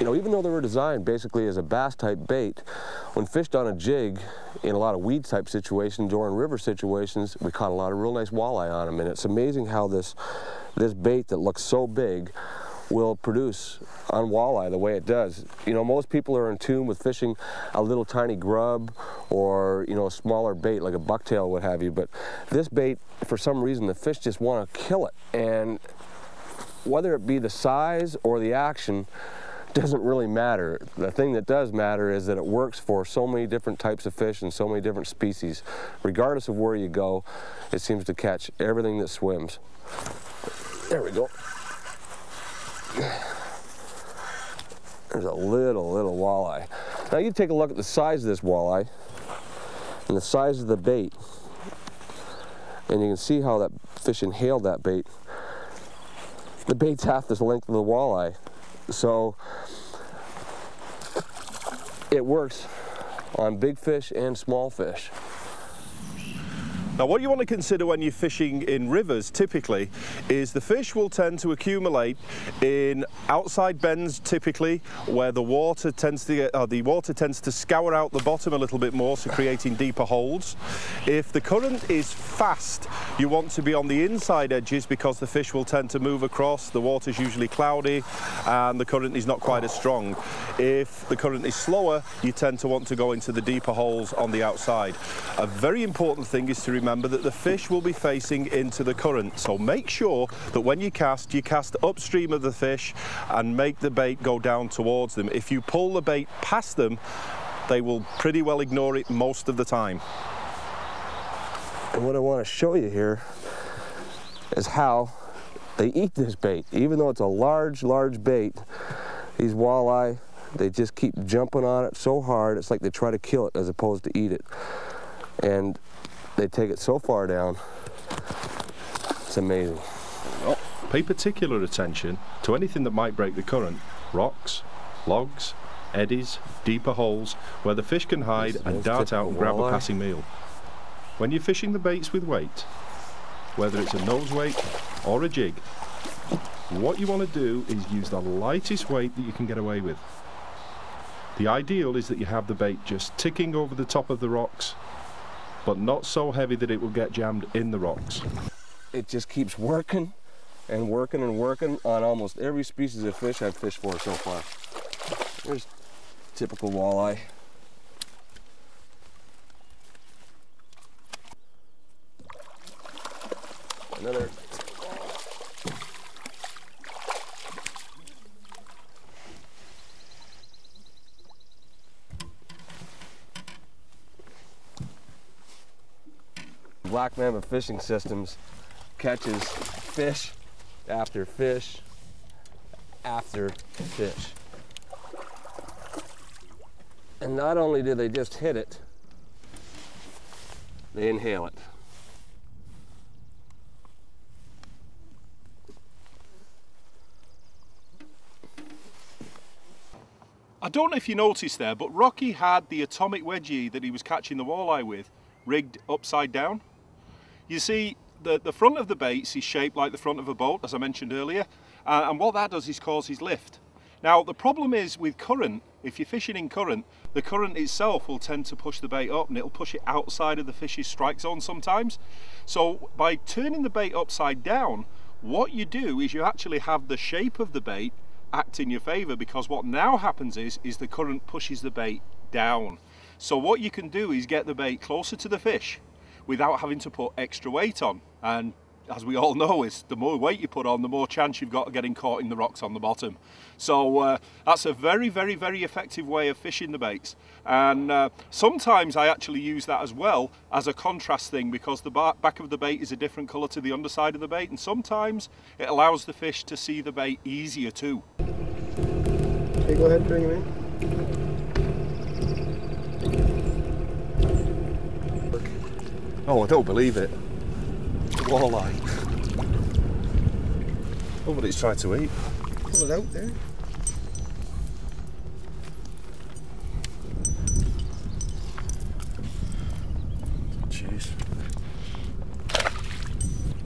You know, even though they were designed basically as a bass type bait, when fished on a jig in a lot of weed type situations or in river situations, we caught a lot of real nice walleye on them. And it's amazing how this bait that looks so big will produce on walleye the way it does. You know, most people are in tune with fishing a little tiny grub or, you know, a smaller bait like a bucktail, what have you, but this bait, for some reason, the fish just want to kill it. And whether it be the size or the action doesn't really matter. The thing that does matter is that it works for so many different types of fish and so many different species. Regardless of where you go, it seems to catch everything that swims. There we go. There's a little walleye. Now you take a look at the size of this walleye and the size of the bait, and you can see how that fish inhaled that bait. The bait's half the length of the walleye, so it works on big fish and small fish. Now, what you want to consider when you're fishing in rivers typically is the fish will tend to accumulate in outside bends typically, where the water tends to scour out the bottom a little bit more, so creating deeper holes. If the current is fast, you want to be on the inside edges because the fish will tend to move across. The water's usually cloudy and the current is not quite as strong. If the current is slower, you tend to want to go into the deeper holes on the outside. A very important thing is to remember that the fish will be facing into the current, so make sure that when you cast upstream of the fish and make the bait go down towards them. If you pull the bait past them, they will pretty well ignore it most of the time. And what I want to show you here is how they eat this bait. Even though it's a large bait, these walleye, they just keep jumping on it so hard, it's like they try to kill it as opposed to eat it. And they take it so far down, it's amazing. Well, pay particular attention to anything that might break the current. Rocks, logs, eddies, deeper holes, where the fish can hide and dart out and grab a passing meal. When you're fishing the baits with weight, whether it's a nose weight or a jig, what you want to do is use the lightest weight that you can get away with. The ideal is that you have the bait just ticking over the top of the rocks, but not so heavy that it will get jammed in the rocks. It just keeps working and working and working on almost every species of fish I've fished for so far. There's typical walleye. Another. Black Mamba Fishing Systems catches fish after fish after fish. And not only do they just hit it, they inhale it. I don't know if you noticed there, but Rocky had the atomic wedgie that he was catching the walleye with rigged upside down. You see, the front of the baits is shaped like the front of a boat, as I mentioned earlier, and what that does is causes lift. Now, the problem is with current, if you're fishing in current, the current itself will tend to push the bait up and it'll push it outside of the fish's strike zone sometimes. So by turning the bait upside down, what you do is you actually have the shape of the bait act in your favour, because what now happens is the current pushes the bait down. So what you can do is get the bait closer to the fish without having to put extra weight on, and as we all know, is the more weight you put on, the more chance you've got of getting caught in the rocks on the bottom. So that's a very effective way of fishing the baits, and sometimes I actually use that as well as a contrast thing, because the back of the bait is a different colour to the underside of the bait, and sometimes it allows the fish to see the bait easier too. Okay, go ahead and bring him in. Oh, I don't believe it. Walleye. Oh, but it's tried to eat. Pull it out there.